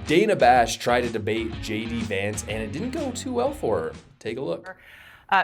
Dana Bash tried to debate J.D. Vance, and it didn't go too well for her. Take a look.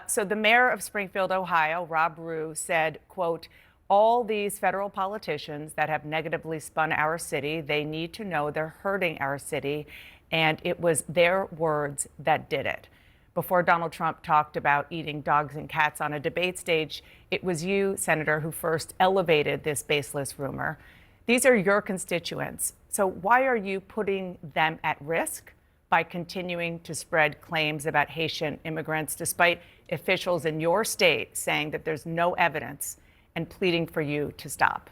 So the mayor of Springfield, Ohio, Rob Rue, said, quote, all these federal politicians that have negatively spun our city, they need to know they're hurting our city. And it was their words that did it. Before Donald Trump talked about eating dogs and cats on a debate stage, it was you, Senator, who first elevated this baseless rumor. These are your constituents. So why are you putting them at risk by continuing to spread claims about Haitian immigrants, despite officials in your state saying that there's no evidence and pleading for you to stop?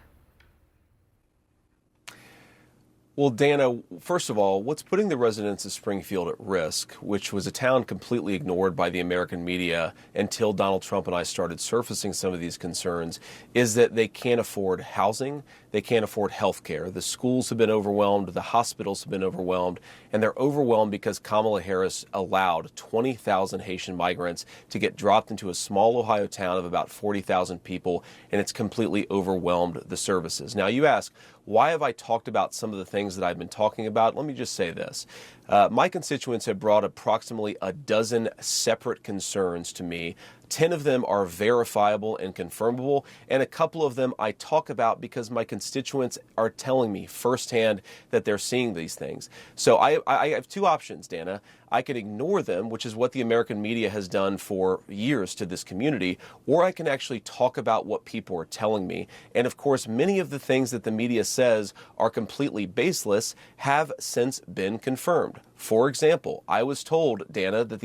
Well, Dana, first of all, what's putting the residents of Springfield at risk, which was a town completely ignored by the American media until Donald Trump and I started surfacing some of these concerns, is that they can't afford housing, they can't afford health care. The schools have been overwhelmed, the hospitals have been overwhelmed, and they're overwhelmed because Kamala Harris allowed 20,000 Haitian migrants to get dropped into a small Ohio town of about 40,000 people, and it's completely overwhelmed the services. Now, you ask, why have I talked about some of the things that I've been talking about? Let me just say this. My constituents have brought approximately a dozen separate concerns to me. 10 of them are verifiable and confirmable, and a couple of them I talk about because my constituents are telling me firsthand that they're seeing these things. So I have two options, Dana. I can ignore them, which is what the American media has done for years to this community, or I can actually talk about what people are telling me. And of course, many of the things that the media says are completely baseless have since been confirmed. For example, I was told, Dana, that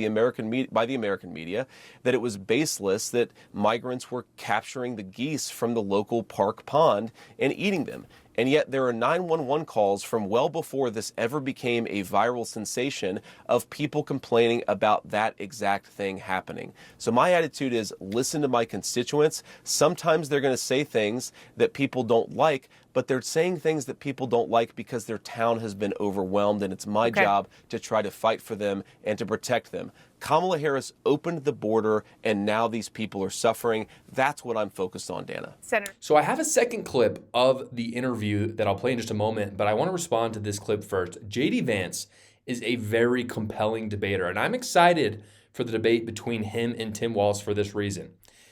by the American media, that it was baseless that migrants were capturing the geese from the local park pond and eating them. And yet there are 911 calls from well before this ever became a viral sensation of people complaining about that exact thing happening. So my attitude is listen to my constituents. Sometimes they're going to say things that people don't like, but they're saying things that people don't like because their town has been overwhelmed, and it's my job to try to fight for them and to protect them. Kamala Harris opened the border, and now these people are suffering. That's what I'm focused on, Dana. Senator. So I have a second clip of the interview that I'll play in just a moment, but I want to respond to this clip first. J.D. Vance is a very compelling debater, and I'm excited for the debate between him and Tim Walz for this reason.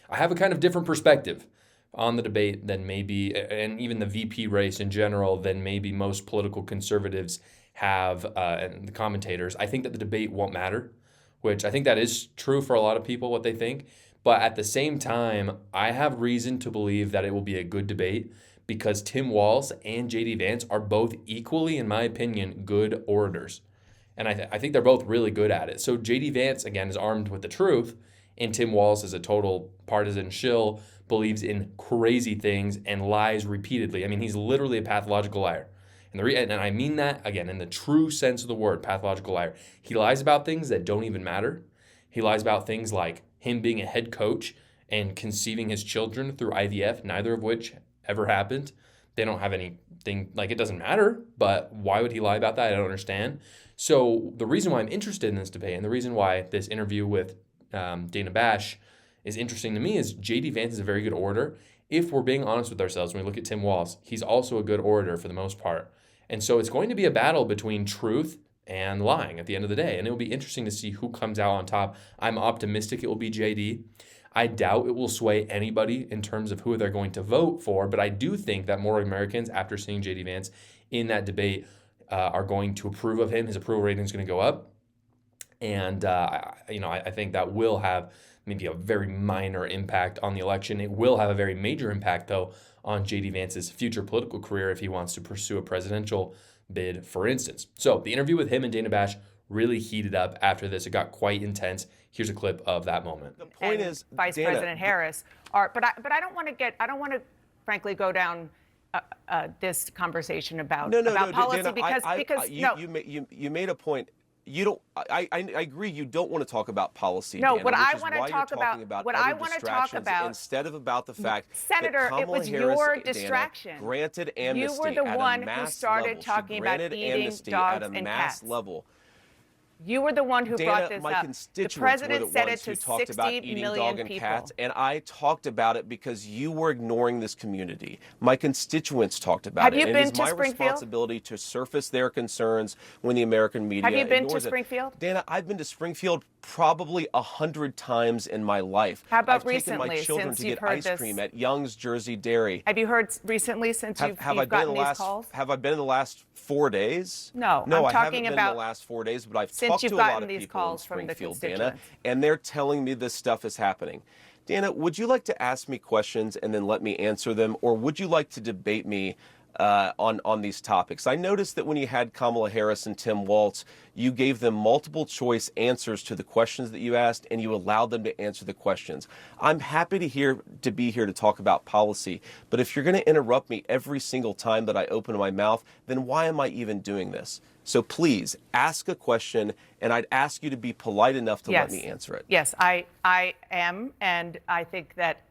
I have a kind of different perspective on the debate than maybe, and even the VP race in general, than maybe most political conservatives have, and the commentators. I think that the debate won't matter, which I think that is true for a lot of people, what they think. But at the same time, I have reason to believe that it will be a good debate because Tim Walz and J.D. Vance are both equally, in my opinion, good orators. And I think they're both really good at it. So J.D. Vance, again, is armed with the truth, and Tim Walz is a total partisan shill, believes in crazy things and lies repeatedly. I mean, he's literally a pathological liar. And I mean that, again, in the true sense of the word, pathological liar. He lies about things that don't even matter. He lies about things like him being a head coach and conceiving his children through IVF, neither of which ever happened. They don't have anything, like, it doesn't matter, but why would he lie about that? I don't understand. So the reason why I'm interested in this debate and the reason why this interview with Dana Bash is interesting to me is J.D. Vance is a very good orator. If we're being honest with ourselves, when we look at Tim Walz, he's also a good orator for the most part. And so it's going to be a battle between truth and lying at the end of the day. And it will be interesting to see who comes out on top. I'm optimistic it will be JD. I doubt it will sway anybody in terms of who they're going to vote for. But I do think that more Americans, after seeing JD Vance in that debate, are going to approve of him. His approval rating is going to go up. And, I think that will have maybe a very minor impact on the election. It will have a very major impact, though, on J.D. Vance's future political career if he wants to pursue a presidential bid, for instance. So the interview with him and Dana Bash really heated up after this. It got quite intense. Here's a clip of that moment. The point is, Vice Dana, President Harris are, but I don't want to frankly go down this conversation about policy Dana, because you made a point. You don't. I agree. You don't want to talk about policy. No, Dana, what I want to talk about. What I want to talk about instead of about the fact, Senator, that Kamala it was Harris, your Dana, distraction. granted amnesty. You were the one who started level. talking about eating dogs and cats. Level. You were the one who brought this my up. The constituents president were the said ones it to who talked about 60 eating million dog and people. cats, and I talked about it because you were ignoring this community. My constituents talked about Have it. you and been it is to my Springfield? responsibility to surface their concerns when the American media Have you been to ignores it. Springfield? Dana, I've been to Springfield probably 100 times in my life. How about I've taken my recently, children since to you've get heard ice this? cream at Young's Jersey Dairy. Have you heard recently since you've gotten these calls? Have I been in the last 4 days? No, No, I'm I haven't talking been in about the last 4 days, but I've since talked you've to a lot gotten of these people in calls from the Springfield, Dana, constituents. and they're telling me this stuff is happening. Dana, would you like to ask me questions and then let me answer them, or would you like to debate me on these topics? I noticed that when you had Kamala Harris and Tim Walz, you gave them multiple choice answers to the questions that you asked, and you allowed them to answer the questions. I'm happy to be here to talk about policy, but if you're going to interrupt me every single time that I open my mouth, then why am I even doing this? So please ask a question, and I'd ask you to be polite enough to let me answer it. Yes, I am, and I think that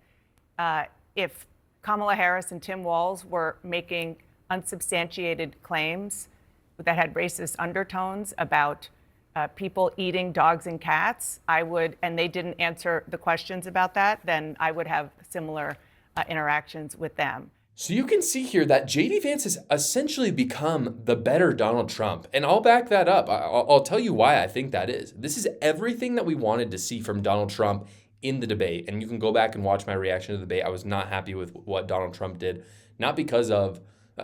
if Kamala Harris and Tim Walz were making unsubstantiated claims that had racist undertones about people eating dogs and cats, and they didn't answer the questions about that, then I would have similar interactions with them. So you can see here that JD Vance has essentially become the better Donald Trump. And I'll back that up. I'll tell you why I think that is. This is everything that we wanted to see from Donald Trump in the debate. And you can go back and watch my reaction to the debate. I was not happy with what Donald Trump did. Not because of,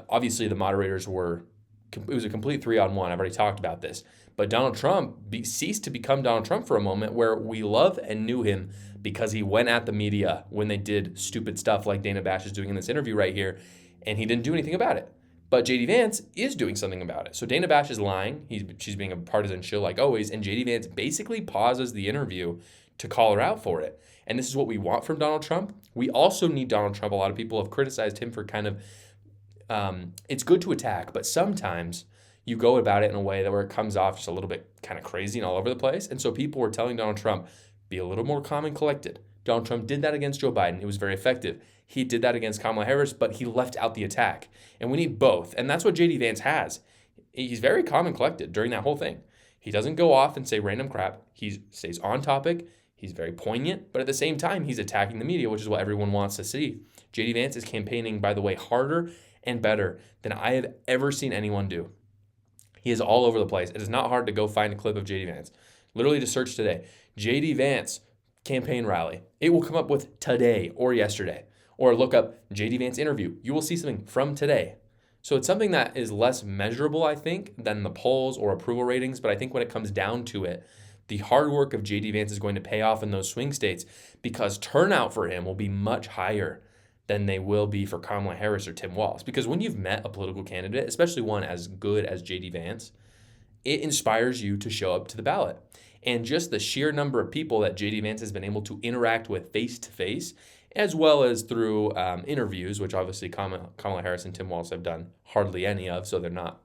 obviously the moderators it was a complete 3-on-1. I've already talked about this. But Donald Trump ceased to become Donald Trump for a moment, where we love and knew him because he went at the media when they did stupid stuff like Dana Bash is doing in this interview right here, and he didn't do anything about it. But JD Vance is doing something about it. So Dana Bash is lying. She's being a partisan shill like always, and JD Vance basically pauses the interview to call her out for it. And this is what we want from Donald Trump. We also need Donald Trump. A lot of people have criticized him for kind of, it's good to attack, but sometimes you go about it in a way that where it comes off just a little bit kind of crazy and all over the place. And so people were telling Donald Trump, be a little more calm and collected. Donald Trump did that against Joe Biden. It was very effective. He did that against Kamala Harris, but he left out the attack. And we need both. And that's what JD Vance has. He's very calm and collected during that whole thing. He doesn't go off and say random crap. He stays on topic. He's very poignant, but at the same time, he's attacking the media, which is what everyone wants to see. JD Vance is campaigning, by the way, harder and better than I have ever seen anyone do. He is all over the place. It is not hard to go find a clip of JD Vance. Literally to search today, JD Vance campaign rally. It will come up with today or yesterday. Or look up JD Vance interview. You will see something from today. So it's something that is less measurable, I think, than the polls or approval ratings. But I think when it comes down to it, the hard work of JD Vance is going to pay off in those swing states because turnout for him will be much higher than they will be for Kamala Harris or Tim Walz. Because when you've met a political candidate, especially one as good as JD Vance, it inspires you to show up to the ballot. And just the sheer number of people that JD Vance has been able to interact with face-to-face, as well as through interviews, which obviously Kamala Harris and Tim Walz have done hardly any of, so they're not,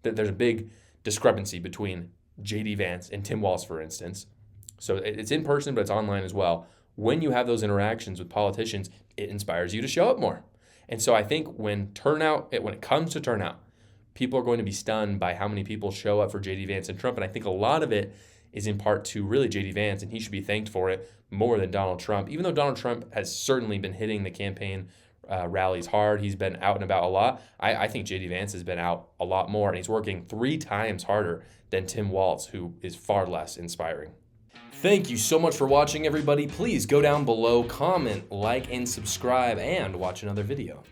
there's a big discrepancy between JD Vance and Tim Walz, for instance. So it's in person, but it's online as well. When you have those interactions with politicians, it inspires you to show up more. And so I think when it comes to turnout, people are going to be stunned by how many people show up for JD Vance and Trump. And I think a lot of it is in part to really JD Vance, and he should be thanked for it more than Donald Trump. Even though Donald Trump has certainly been hitting the campaign rallies hard, he's been out and about a lot. I think JD Vance has been out a lot more, and he's working 3 times harder than Tim Walz, who is far less inspiring. Thank you so much for watching, everybody. Please go down below, comment, like, and subscribe, and watch another video.